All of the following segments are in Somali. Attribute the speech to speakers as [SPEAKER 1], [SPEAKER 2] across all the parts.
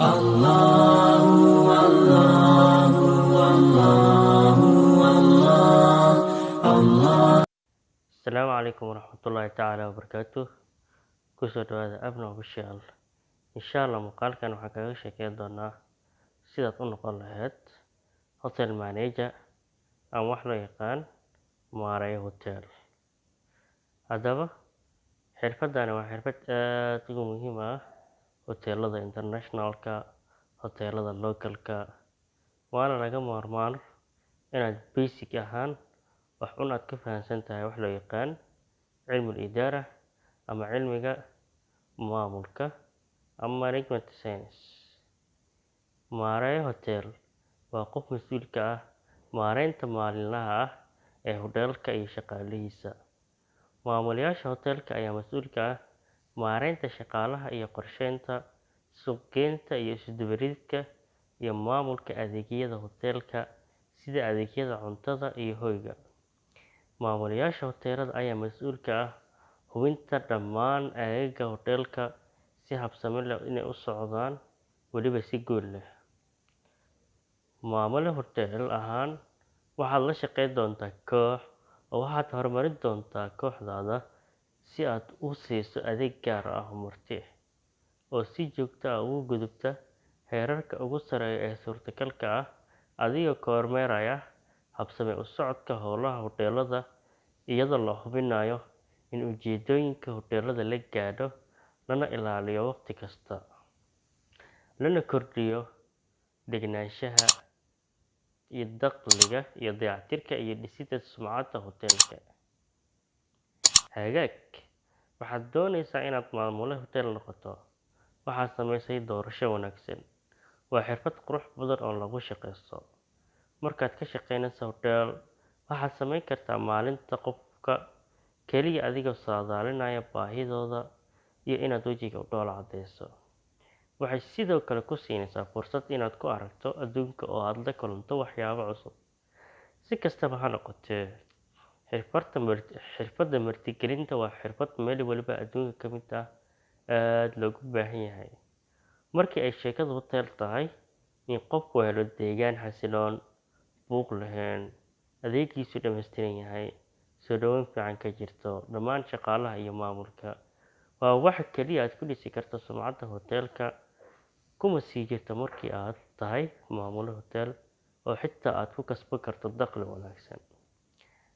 [SPEAKER 1] الله والله والله والله الله.
[SPEAKER 2] السلام عليكم ورحمة الله تعالى وبركاته. kusoo dhawaada abna official. insha Allah muuqaalkan waxaan kaga sheekeyn doonaa sidaad u noqon lahayd hotel manager ama wax loo yaqaan maareeye hotel. Haddaba xirfadani waa xirfad aad ugu muhiim ah hoteelada internationalka, hoteelada localka, waana laga maarmaan inaad basic ahaan wax un aad ka fahansan tahay wax loo yaqaan cilmul idaara ama cilmiga maamulka ama management science. Maareeye hotel waa qof mas'uul ka ah maareynta maalinlaha ah ee hoteelka iyo shaqaalihiisa. Maamulayaasha hoteelka ayaa mas'uul ka ah maareynta shaqaalaha iyo qorsheynta, suuq-geynta iyo isku-dubaridka iyo maamulka adeegyada hoteelka sida adeegyada cuntada iyo hoyga. Maamulayaasha hoteelada ayaa mas'uul ka ah hubinta dhammaan adeegyada hoteelka si habsami leh inay u socdaan, weliba si guul leh. Maamule hotel ahaan waxaad la shaqeyn doontaa koox oo waxaad horumarin doontaa kooxdaada si aad u siiso adeeg gaar ah oo marti oo si joogto ah ugu gudubta heerarka ugu sarreeya ee suurtagalka ah, adigoo kormeeraya habsami u socodka howlaha hoteelada iyadoo la hubinayo in ujeedooyinka hoteelada la gaadho, lana ilaaliyo waqti kasta, lana kordhiyo degenaanshaha iyo dakhliga iyo dayactirka iyo dhisidda sumcadda hoteelka. Hagaag, waxaad doonaysaa inaad maamule hotel noqoto, waxaad samaysay doorasho wanaagsan. Waa xirfad qurux badan oo lagu shaqeysto. Markaad ka shaqeynayso hotel, waxaad samayn kartaa maalinta qofka keliya adigoo saadaalinaya baahidooda iyo inaad wejiga u dhoola cadeyso. Waxay sidoo kale ku siinaysaa fursad inaad ku aragto adduunka oo aad la kulanto waxyaabo cusub. Si kastaba ha noqotee, xirfadda martigelinta waa xirfad meel waliba adduunka ka mid ah aad loogu baahan yahay. Markii ay sheekadu hotel tahay, in qofku helo deegaan xasiloon, buuq lahayn, adeegiisu dhammaystiran yahay, soo dhaweyn fiican ka jirto dhammaan shaqaalaha iyo maamulka, waa waxa kaliya aad ku dhisi karto sumcadda hoteelka. Kuma sii jirto markii aad tahay maamule hotel oo xitaa aad ku kasban karto dakhli wanaagsan.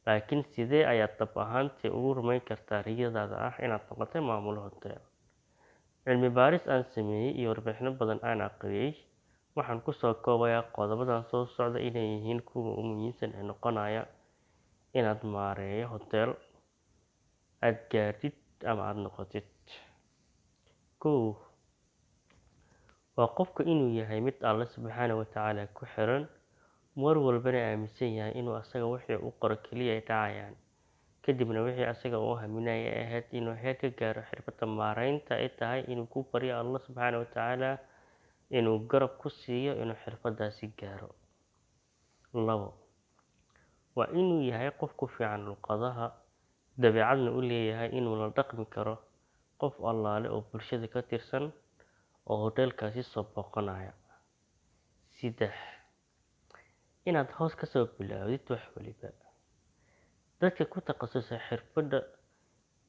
[SPEAKER 2] Laakiin sidee ayaad dhab ahaantii ugu rumayn kartaa riyadaada ah inaad noqoto maamule hotel? Cilmi baaris aan sameeyay iyo warbixino badan aan aqriyay, waxaan ku soo koobayaa qodobadan soo socda inay yihiin kuwa ugu muhiimsan ee noqonaya inaad maareeye hotel aad gaadhid ama aad noqotid. 1. waa qofka inuu yahay mid Alle subxaanahu wa tacaala ku xiran, mar walbana aaminsan yahay inuu asaga wixii uu qoro keliya ay dhacayaan. Kadibna wixii asaga uu haminaya ay ahayd inuu heer ka gaaro xirfadda maareynta ay tahay inuu ku baryo Allah subxaanahu wa tacaala inuu garab ku siiyo inuu xirfaddaasi gaaro. 2. waa inuu yahay qof ku fiican luqadaha, dabeecadna u leeyahay inuu la dhaqmi karo qof allaale oo bulshada ka tirsan oo hoteelkaasi soo booqanaya. 3. inaad hoos ka soo bilaawdid wax waliba. Dadka ku takhasusay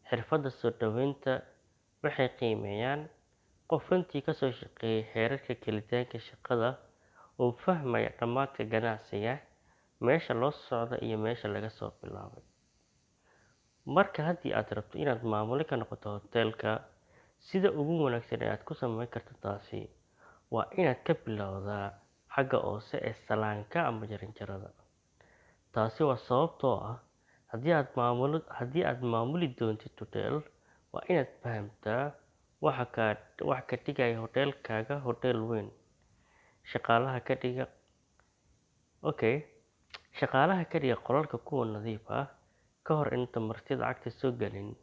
[SPEAKER 2] xirfadda soo dhaweynta waxay qiimeeyaan qof runtii ka soo shaqeeyay heerarka gelitaanka shaqada oo fahmaya dhammaadka ganacsiga, meesha loo socdo iyo meesha laga soo bilaabay. Marka haddii aad rabto inaad maamule ka noqoto hoteelka, sida ugu wanaagsan ee aad ku samayn karto taasi waa inaad ka bilowdaa xagga hoose ee salaanka ama jaranjarada. Taasi waa sababtoo ah haddii aad maamuli doontid hotel, waa inaad fahamtaa waxa ka dhigaya hoteelkaaga hotel weyn. Shaqaalaha ka dhiga qolalka kuwo nadiif ah ka hor inta martida cagta soo galin.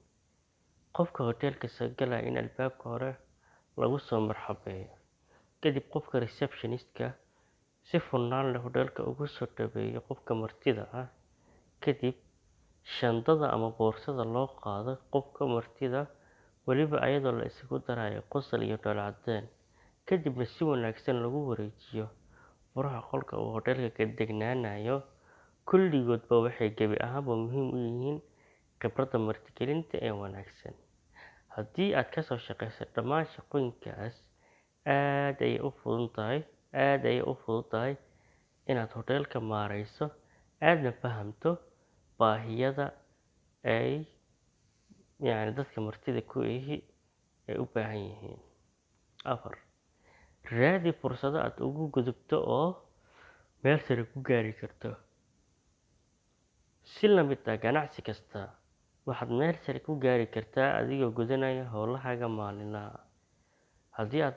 [SPEAKER 2] Qofka hoteelka soo galaya in albaabka hore lagu soo marxabeeyo. Kadib qofka receptionist-ka si furnaan leh hoteelka ugu soo dhaweeyo qofka martida ah. Kadib shandada ama boorsada loo qaado qofka martida, weliba iyadoo la isugu darayo qosol iyo dhoola caddeyn. kadibna si wanaagsan lagu wareejiyo furaha qolka uu hoteelka ka degnaanayo. Kulligoodba waxay gebi ahaanba muhiim u yihiin khibradda martigelinta ee wanaagsan. Haddii aad ka soo shaqeyso dhammaan shaqooyinkaas, aad ayay u fududahay inaad hoteelka maareyso, aadna fahamto baahiyaha ay dadka martida ku ihi ay u baahan yihiin. 4. Raadi fursado aad ugu gudubto oo meel sare ku gaari karto. Si la mid ah ganacsi kasta, waxaad meel sare ku gaari kartaa adigoo gudanaya hawlahaaga maalinlaha ah. Haddii aad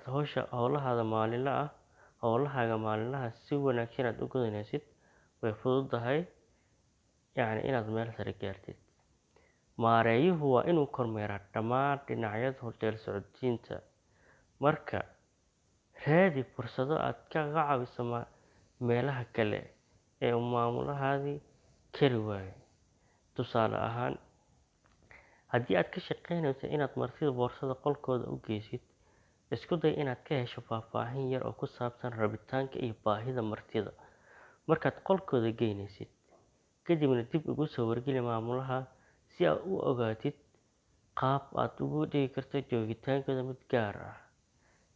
[SPEAKER 2] hawlahaaga maalinlaha si wanaagsan aad u gudanaysid, way fududahay inaad meel sare gaartid. Maareeyuhu waa inuu kormeeraa dhammaan dhinacyada hotel socodsiinta. Marka raadi fursado aad kaga caawiso meelaha kale ee uu maamulahaadii kari waayo. Tusaale ahaan, haddii aad ka shaqeynayso inaad martida boorsada qolkooda u geysid, isku day inaad ka hesho faahfaahin yar oo ku saabsan rabitaanka iyo baahida martida markaad qolkooda geynaysid. Kadibna dib ugu soo wargeli maamulaha si aad u ogaatid qaab aad uga dhigi karto joogitaankooda mid gaar ah.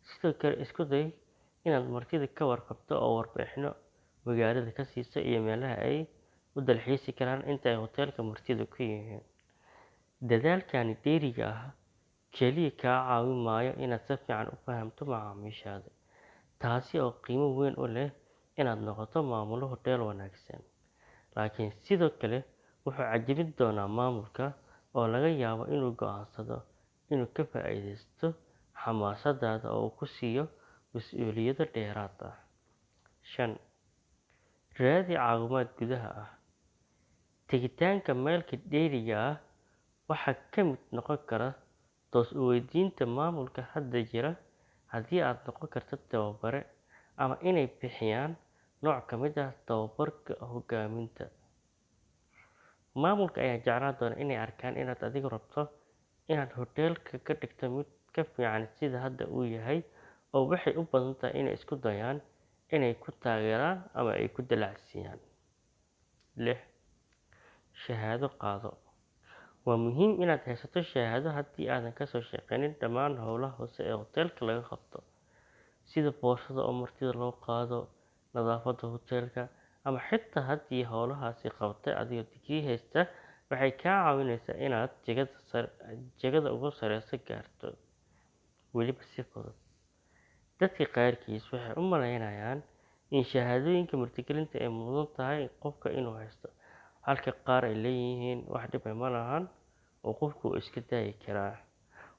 [SPEAKER 2] Sidoo kale, isku day inaad martida ka warqabto oo warbixino magaalada ka siiso iyo meelaha ay u dalxiisi karaan inta ay hoteelka martidu ku yihiin. Dadaalkani dheeriga ah kaliya kaa caawin maayo inaad si fiican u fahamto macaamiishaada, taasi oo qiimo weyn u leh inaad noqoto maamulo hoteel wanaagsan, laakiin sidoo kale wuxuu cajabin doonaa maamulka oo laga yaabo inuu go'aansado inuu ka faa'iideysto xamaasadaada oo uu ku siiyo mas'uuliyado dheeraad ah. 5. Raadi caawimaad gudaha ah. Tegitaanka meelka dheeriga ah waxaa ka mid noqon kara toos u weydiinta maamulka hadda jira, haddii aad noqon karto tababare, ama inay bixiyaan nooc ka mid ah tababarka hoggaaminta. Maamulka ayaa jeclaan doona inay arkaan inaad adigu rabto inaad hoteelka ka dhigto mid ka fiican sida hadda uu yahay, oo waxay u badan tahay inay isku dayaan inay ku taageeraan ama ay ku dallacsiiyaan. 6. Shahaado qaado. Waa muhiim inaad haysato shahaado haddii aadan ka soo shaqeynin dhammaan howlaha hoose ee hoteelka laga qabto, sida boorsada oo martida loo qaado, nadaafadda hoteelka, ama xitaa haddii howlahaasi qabatay adigoo digrii haysta, waxay kaa caawinaysaa inaad jagada ugu sareysa gaarto, weliba si fudud. Dadka qaarkiis waxay u maleynayaan in shahaadooyinka martigelinta ay mudan tahay qofka inuu haysto, halka qaar ay leeyihiin wax dhib ah ma lahan oo qofku wuu iska dayi karaa.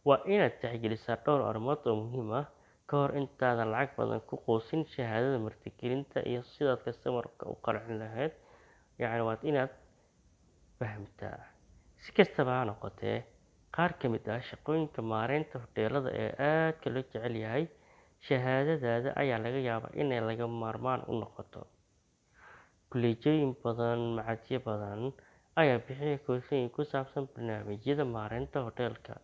[SPEAKER 2] Waa inaad tixgelisaa dhowr arrimood oo muhiim ah ka hor intaadan lacag badan ku quusin shahaadada martigelinta iyo sidaad customer-ka u qancin lahayd. Waa inaad fahamtaa. Si kastaba ha noqotee, qaar ka mid ah shaqooyinka maareynta hoteelada ee aadka loo jecel yahay, shahaadadaada ayaa laga yaabaa inay lagama maarmaan u noqoto. Kuleejooyin badan, macadyo badan ayaa bixiya koorsooyin ku saabsan barnaamijyada maareynta hoteelka,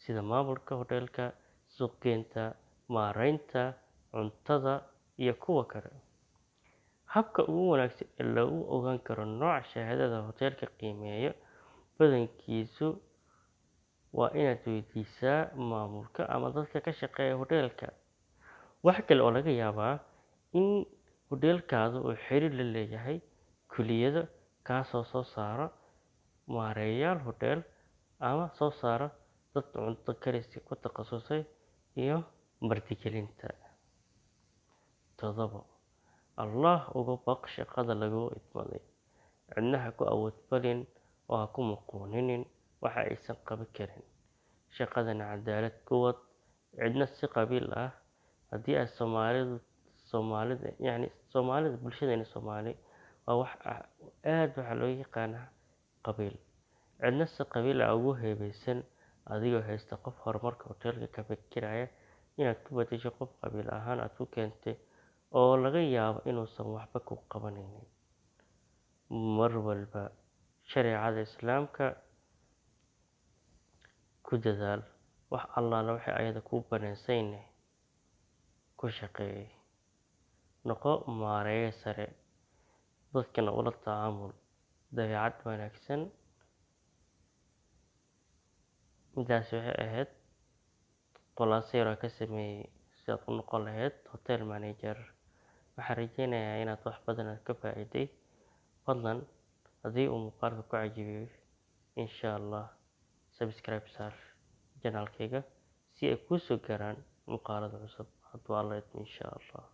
[SPEAKER 2] sida maamulka hoteelka, suuq-geynta, maareynta cuntada, iyo kuwo kale. Habka ugu wanaagsan ee lagu ogaan karo nooca shahaadada hoteelka qiimeeyo badankiisu waa inaad weydiisaa maamulka ama dadka ka shaqeeya hoteelka. Waxa kale oo laga yaabaa in hoteelkaadu uu xiriir la leeyahay kulliyado kaasoo soo saara maareeyayaal hotel ama soo saara dad cunto kariska ku takhasusay iyo martigelinta. 7. Allah uga baq shaqada laguu idmaday. Cidna ha ku awood falin oo ha ku muquuninin waxa aysan qaban karin. Shaqadana cadaalad ku wad, cidna si qabiil ah. Haddii ay Soomaalida bulshadeena Soomaali waa waxaa loo yaqaanaa qabiil. Cidna si qabiil ah ugu heebeysan adigoo haysta qof horumarka hoteelka ka fikiraya inaad ku beddesho qof qabiil ahaan aad ku keentay oo laga yaabo inuusan waxba ku qabanaynin. Mar walba shareecada Islaamka ku dadaal, wax allaala waxay ayada kuu banaysayna ku shaqeeyay. Noqo maareeye sare, dadkana ula tacaamul dabeecad wanaagsan. Midaas waxay ahayd khulaaso yar oo ka sameeyay sidaad u noqon lahayd hotel manager. Waxaan rajeynayaa inaad wax badan ka faa'iiday. Fadlan haddii uu muuqaalka ku cajabiyey, insha Allah subscribe saar channelkayga si ay kuu soo gaaraan muuqaalada cusub. Hadduu Alla idmo insha Allah.